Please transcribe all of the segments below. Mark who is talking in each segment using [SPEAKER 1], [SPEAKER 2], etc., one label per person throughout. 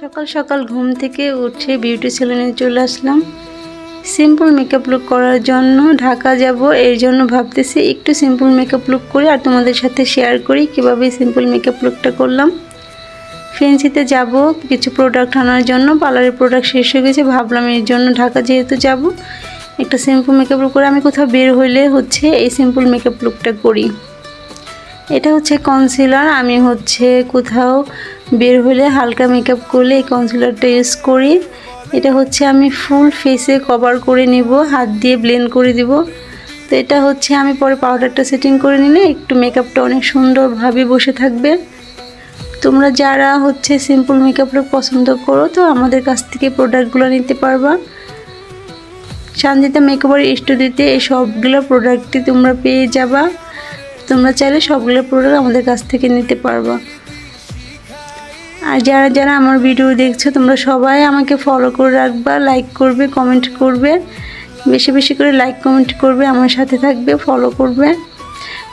[SPEAKER 1] সকাল সকাল ঘুম থেকে উঠে বিউটি সেলুনে চলে আসলাম সিম্পল মেকআপ লুক করার জন্য। ঢাকা যাব, এর জন্য ভাবতেছি একটু সিম্পল মেকআপ লুক করি আর তোমাদের সাথে শেয়ার করি কিভাবে সিম্পল মেকআপ লুকটা করলাম। ফেন্সিতে যাব কিছু প্রোডাক্ট আনার জন্য, পার্লারের প্রোডাক্ট শেষ হয়ে গেছে, ভাবলাম এর জন্য ঢাকা যেহেতু যাব একটা সিম্পল মেকআপ লুক করে আমি কোথাও বের হইলে এই সিম্পল মেকআপ লুকটা করি। এটা কনসিলার, আমি কোথাও বের হলে হালকা মেকআপ করলে এই কনসিলারটা ইউজ করি। এটা আমি ফুল ফেসে কভার করে নিব, হাত দিয়ে ব্লেন্ড করে দিব। তো এটা আমি পরে পাউডারটা সেটিং করে নিলে একটু মেকআপটা অনেক সুন্দরভাবে বসে থাকবে। তোমরা যারা সিম্পল মেকআপ লুক পছন্দ করো তো আমাদের কাছ থেকে প্রোডাক্টগুলো নিতে পারবা। সঞ্জিতা মেকওভার স্টুডিওতে এই সবগুলো প্রোডাক্টই তোমরা পেয়ে যাবা। তোমরা চাইলে সবগুলো প্রোডাক্ট আমাদের কাছ থেকে নিতে পারবা। আর যারা যারা আমার ভিডিও দেখছো তোমরা সবাই আমাকে ফলো করে রাখবা, লাইক করবে, কমেন্ট করবে, বেশি বেশি করে লাইক কমেন্ট করবে, আমার সাথে থাকবে, ফলো করবে,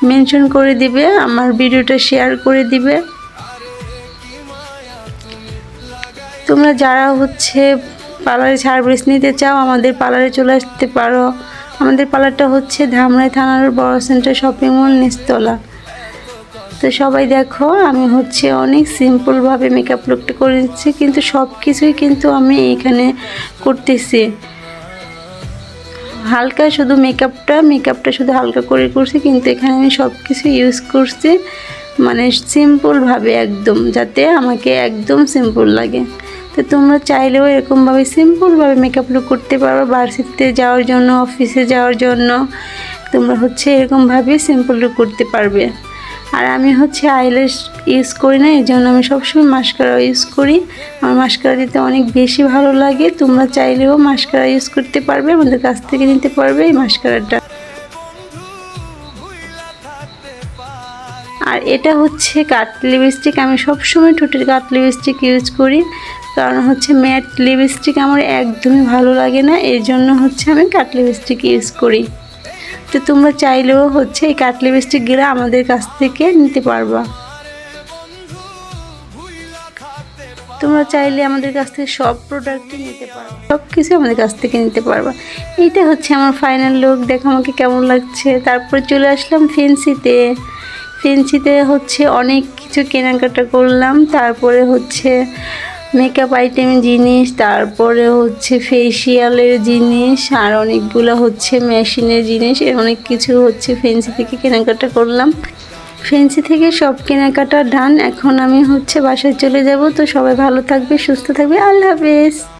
[SPEAKER 1] মেনশন করে দিবে, আমার ভিডিওটা শেয়ার করে দিবে। তোমরা যারা পার্লারে সার্ভিস নিতে চাও আমাদের পার্লারে চলে আসতে পারো। আমাদের পার্লারটা ধামরাই থানার বড় সেন্টার শপিং মল নিচতলা। তো সবাই দেখো আমি অনেক সিম্পলভাবে মেকআপ লুকটা করে দিচ্ছি, কিন্তু সব কিছুই আমি এখানে করতেছি হালকা, শুধু মেকআপটা শুধু হালকা করে করছি, কিন্তু এখানে আমি সব কিছু ইউজ করছি মানে সিম্পলভাবে একদম, যাতে আমাকে একদম সিম্পল লাগে। তো তোমরা চাইলেও এরকমভাবে সিম্পলভাবে মেকআপ লুক করতে পারো। ভার্সিটিতে যাওয়ার জন্য, অফিসে যাওয়ার জন্য তোমরা এরকমভাবে সিম্পল লুক করতে পারবে। আর আমি আইল্যাশ ইউজ করি না, এই জন্য আমি সবসময় মাস্কারা ইউজ করি। আমার মাস্কারা দিতে অনেক বেশি ভালো লাগে। তোমরা চাইলেও মাস্কারা ইউজ করতে পারবে, আমাদের কাছ থেকে নিতে পারবে এই মাস্কারাটা। আর এটা কাট লিপস্টিক, আমি সবসময় ঠোঁটের কাট লিপস্টিক ইউজ করি, কারণ ম্যাট লিপস্টিক আমার একদমই ভালো লাগে না, এই জন্য আমি কাট লিপস্টিক ইউজ করি। তো তোমরা চাইলেও এই কাট লিপস্টিকগুলো আমাদের কাছ থেকে নিতে পারবা। তোমরা চাইলে আমাদের কাছ থেকে সব প্রোডাক্টই নিতে পারবা, সব কিছু আমাদের কাছ থেকে নিতে পারবা। এইটা আমার ফাইনাল লুক, দেখো আমাকে কেমন লাগছে। তারপরে চলে আসলাম ফেন্সিতে অনেক কিছু কেনাকাটা করলাম। তারপরে মেকআপ আইটেম জিনিস, তারপরে ফেসিয়ালের জিনিস, আর অনেকগুলো মেশিনের জিনিস, অনেক কিছু ফেন্সি থেকে কেনাকাটা করলাম। ফেন্সি থেকে সব কেনাকাটা ডান। এখন আমি বাসায় চলে যাব। তো সবাই ভালো থাকবে, সুস্থ থাকবে, আল্লাহ হাফেজ।